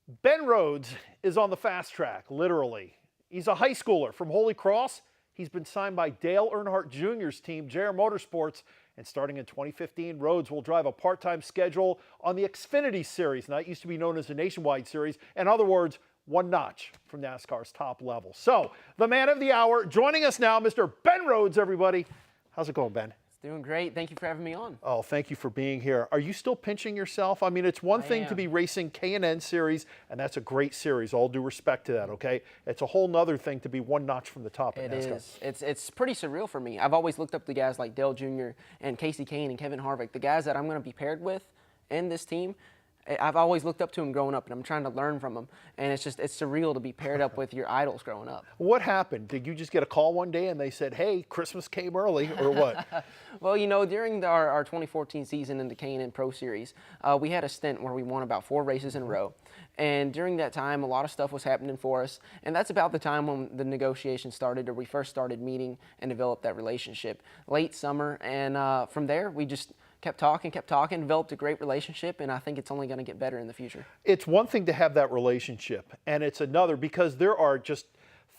Ben Rhodes is on the fast track, literally. He's a high schooler from Holy Cross. He's been signed by Dale Earnhardt Jr.'s team, JR Motorsports, and starting in 2015, Rhodes will drive a part-time schedule on the Xfinity Series. Now, it used to be known as the Nationwide Series. In other words, one notch from NASCAR's top level. So, the man of the hour, joining us now, Mr. Ben Rhodes, everybody. How's it going, Ben? Doing great. Thank you for having me on. Oh, thank you for being here. Are you still pinching yourself? I mean, it's one thing to be racing K&N series, and that's a great series, all due respect to that, okay? It's a whole nother thing to be one notch from the top at NASCAR. It is. It's pretty surreal for me. I've always looked up to guys like Dale Jr. and Casey Kane and Kevin Harvick, the guys that I'm going to be paired with in this team. I've always looked up to them growing up, and I'm trying to learn from them. And it's surreal to be paired up with your idols growing up. What happened? Did you just get a call one day and they said, hey, Christmas came early, or what? Well, you know, during our 2014 season in the K&N Pro Series, we had a stint where we won about 4 races in a row. And during that time, a lot of stuff was happening for us. And that's about the time when the negotiations started, or we first started meeting and developed that relationship. Late summer, and from there, we just kept talking, developed a great relationship, and I think it's only going to get better in the future. It's one thing to have that relationship, and it's another because there are just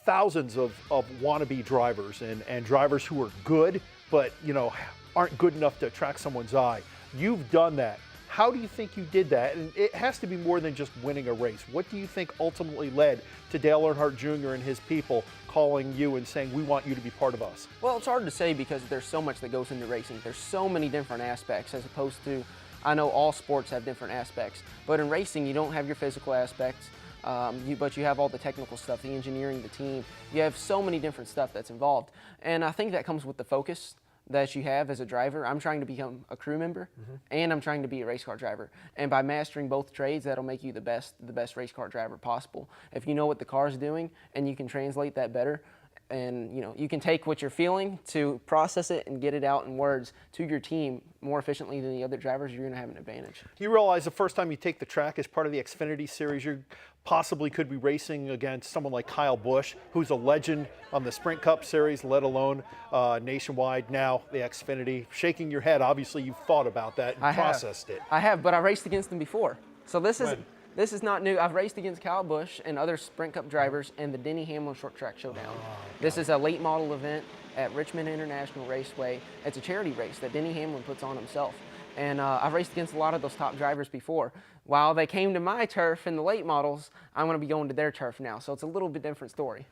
thousands of wannabe drivers and drivers who are good, but, you know, aren't good enough to attract someone's eye. You've done that. How do you think you did that? And it has to be more than just winning a race. What do you think ultimately led to Dale Earnhardt Jr. and his people calling you and saying, we want you to be part of us? Well, it's hard to say because there's so much that goes into racing. There's so many different aspects as opposed to, I know all sports have different aspects, but in racing you don't have your physical aspects, but you have all the technical stuff, the engineering, the team. You have so many different stuff that's involved. And I think that comes with the focus that you have as a driver. I'm trying to become a crew member, and I'm trying to be a race car driver. And by mastering both trades, that'll make you the best race car driver possible. If you know what the car is doing and you can translate that better, and you know, you can take what you're feeling to process it and get it out in words to your team more efficiently than the other drivers, you're going to have an advantage. You realize the first time you take the track as part of the Xfinity Series, you possibly could be racing against someone like Kyle Busch, who's a legend on the Sprint Cup Series, let alone nationwide, now the Xfinity. Shaking your head, obviously you've thought about that and processed it. I have, but I raced against him before. So this is not new. I've raced against Kyle Busch and other Sprint Cup drivers in the Denny Hamlin Short Track Showdown. This is a late model event at Richmond International Raceway. It's a charity race that Denny Hamlin puts on himself. And I've raced against a lot of those top drivers before. While they came to my turf in the late models, I'm going to be going to their turf now. So it's a little bit different story.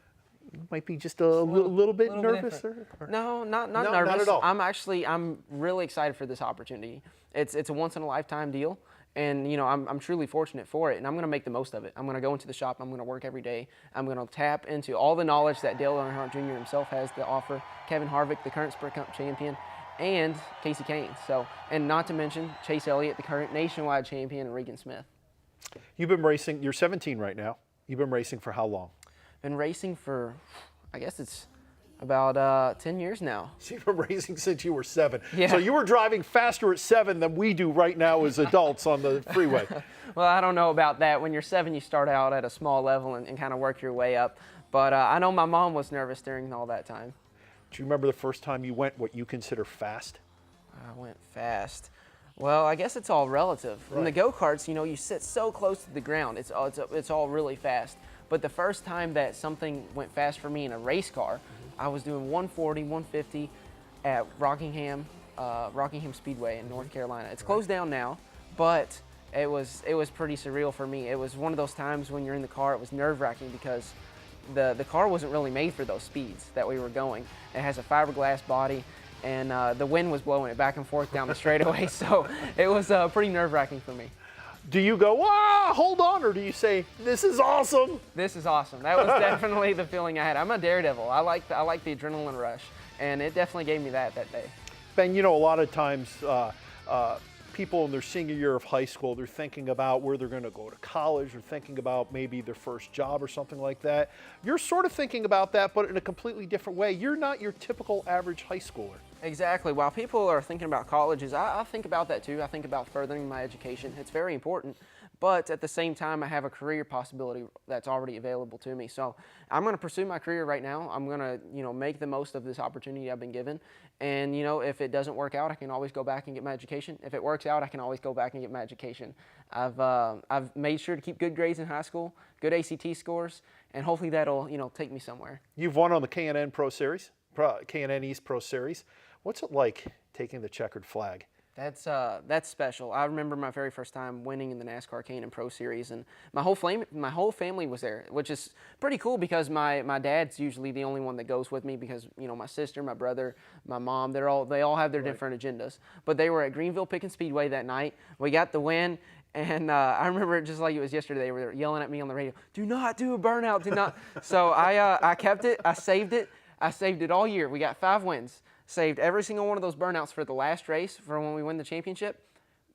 You might be just a little bit nervous? No, not nervous. Not at all. I'm really excited for this opportunity. It's a once-in-a-lifetime deal. And, you know, I'm truly fortunate for it, and I'm going to make the most of it. I'm going to go into the shop. I'm going to work every day. I'm going to tap into all the knowledge that Dale Earnhardt Jr. himself has to offer, Kevin Harvick, the current Sprint Cup champion, and Casey Kane. So, and not to mention Chase Elliott, the current nationwide champion, and Regan Smith. You've been racing, you're 17 right now. You've been racing for how long? Been racing for, I guess it's about 10 years now. So you've been racing since you were 7. Yeah. So you were driving faster at 7 than we do right now as adults on the freeway. Well, I don't know about that. When you're 7, you start out at a small level and kind of work your way up. But I know my mom was nervous during all that time. Do you remember the first time you went what you consider fast? I went fast. Well, I guess it's all relative. Right. In the go-karts, you know, you sit so close to the ground. It's all really fast. But the first time that something went fast for me in a race car, I was doing 140, 150 at Rockingham Speedway in North Carolina. It's closed down now, but it was pretty surreal for me. It was one of those times when you're in the car, it was nerve-wracking because the car wasn't really made for those speeds that we were going. It has a fiberglass body, and the wind was blowing it back and forth down the straightaway, so it was pretty nerve-wracking for me. Do you go, ah, hold on, or do you say, this is awesome? This is awesome. That was definitely the feeling I had. I'm a daredevil. I like the adrenaline rush, and it definitely gave me that day. Ben, you know, a lot of times people in their senior year of high school, they're thinking about where they're going to go to college, or thinking about maybe their first job or something like that. You're sort of thinking about that, but in a completely different way. You're not your typical average high schooler. Exactly. While people are thinking about colleges, I think about that too. I think about furthering my education. It's very important. but at the same time, I have a career possibility that's already available to me. So I'm going to pursue my career right now. I'm going to, make the most of this opportunity I've been given. And, if it doesn't work out, I can always go back and get my education. If it works out, I can always go back and get my education. I've made sure to keep good grades in high school, good ACT scores, and hopefully that'll, take me somewhere. You've won on the K&N Pro Series, K&N East Pro Series. What's it like taking the checkered flag? That's special. I remember my very first time winning in the NASCAR K&N Pro Series, and my whole family was there, which is pretty cool because my dad's usually the only one that goes with me because my sister, my brother, my mom, they all have their different agendas. But they were at Greenville Pickens Speedway that night. We got the win. And I remember it just like it was yesterday. They were yelling at me on the radio, "Do not do a burnout, do not." So I kept it. I saved it. I saved it all year. We got 5 wins. Saved every single one of those burnouts for the last race for when we win the championship.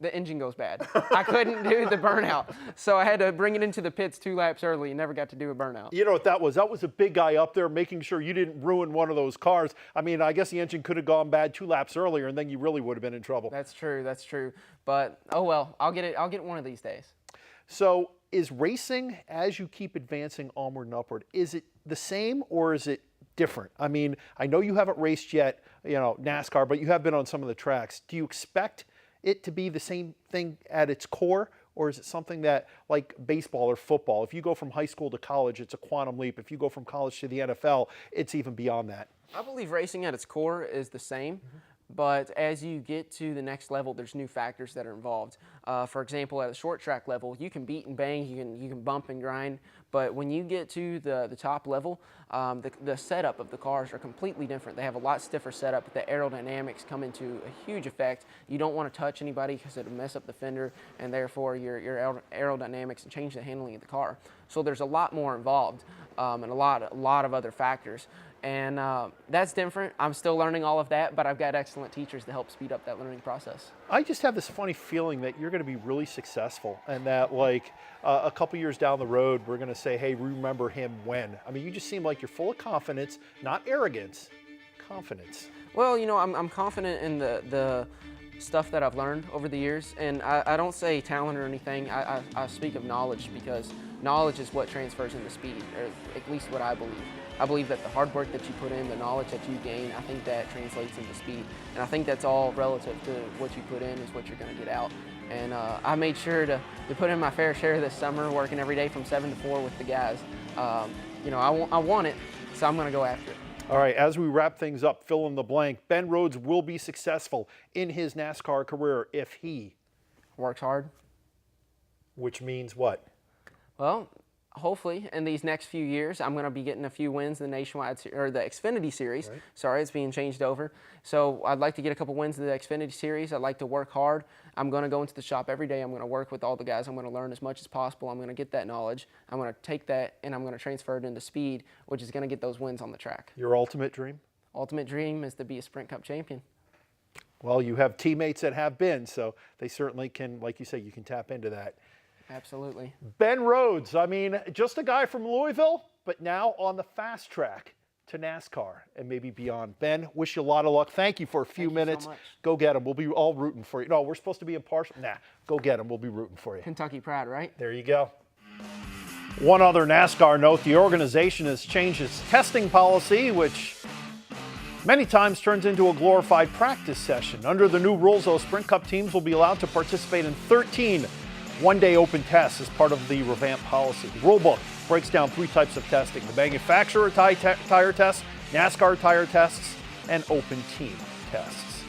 The engine goes bad. I couldn't do the burnout. So I had to bring it into the pits 2 laps early and never got to do a burnout. You know what that was? That was a big guy up there making sure you didn't ruin one of those cars. I mean, I guess the engine could have gone bad 2 laps earlier and then you really would have been in trouble. That's true. That's true. But oh well, I'll get it. I'll get it one of these days. So is racing, as you keep advancing onward and upward, is it the same or is it different? I mean, I know you haven't raced yet, NASCAR, but you have been on some of the tracks. Do you expect it to be the same thing at its core, or is it something that, like baseball or football, if you go from high school to college, it's a quantum leap. If you go from college to the NFL, it's even beyond that? I believe racing at its core is the same. But as you get to the next level, there's new factors that are involved. For example, at a short track level, you can beat and bang, you can bump and grind. But when you get to the top level, the setup of the cars are completely different. They have a lot stiffer setup. The aerodynamics come into a huge effect. You don't want to touch anybody because it'll mess up the fender, and therefore your aerodynamics and change the handling of the car. So there's a lot more involved, and a lot of other factors. And that's different. I'm still learning all of that, but I've got excellent teachers to help speed up that learning process. I just have this funny feeling that you're going to be really successful and that like a couple years down the road, we're going to say, hey, remember him when? I mean, you just seem like you're full of confidence, not arrogance, confidence. Well, I'm confident in the stuff that I've learned over the years, and I don't say talent or anything. I speak of knowledge because knowledge is what transfers into speed, or at least what I believe. I believe that the hard work that you put in, the knowledge that you gain, I think that translates into speed. And I think that's all relative to what you put in is what you're going to get out. And I made sure to put in my fair share this summer, working every day from 7 to 4 with the guys. I want it, so I'm going to go after it. All right, as we wrap things up, fill in the blank. Ben Rhodes will be successful in his NASCAR career if he works hard. Which means what? Well, hopefully in these next few years, I'm going to be getting a few wins in the Nationwide or the Xfinity Series. Right. Sorry, it's being changed over. So I'd like to get a couple wins in the Xfinity Series. I'd like to work hard. I'm going to go into the shop every day. I'm going to work with all the guys. I'm going to learn as much as possible. I'm going to get that knowledge. I'm going to take that and I'm going to transfer it into speed, which is going to get those wins on the track. Your ultimate dream? Ultimate dream is to be a Sprint Cup champion. Well, you have teammates that have been, so they certainly can, like you say, you can tap into that. Absolutely. Ben Rhodes, I mean, just a guy from Louisville, but now on the fast track to NASCAR and maybe beyond. Ben, wish you a lot of luck. Thank you for a few minutes. So much. Go get him. We'll be all rooting for you. No, we're supposed to be impartial. Nah, go get him. We'll be rooting for you. Kentucky pride, right? There you go. One other NASCAR note, the organization has changed its testing policy, which many times turns into a glorified practice session. Under the new rules, those Sprint Cup teams will be allowed to participate in 13 one-day open tests as part of the revamped policy. The rulebook breaks down 3 types of testing: the manufacturer tire tests, NASCAR tire tests, and open team tests.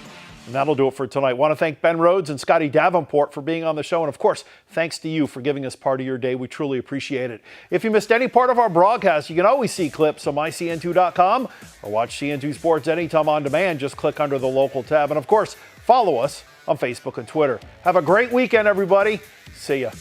And that'll do it for tonight. I want to thank Ben Rhodes and Scotty Davenport for being on the show. And of course, thanks to you for giving us part of your day. We truly appreciate it. If you missed any part of our broadcast, you can always see clips on mycn2.com or watch CN2 Sports anytime on demand. Just click under the local tab. And of course, follow us on Facebook and Twitter. Have a great weekend, everybody. See ya.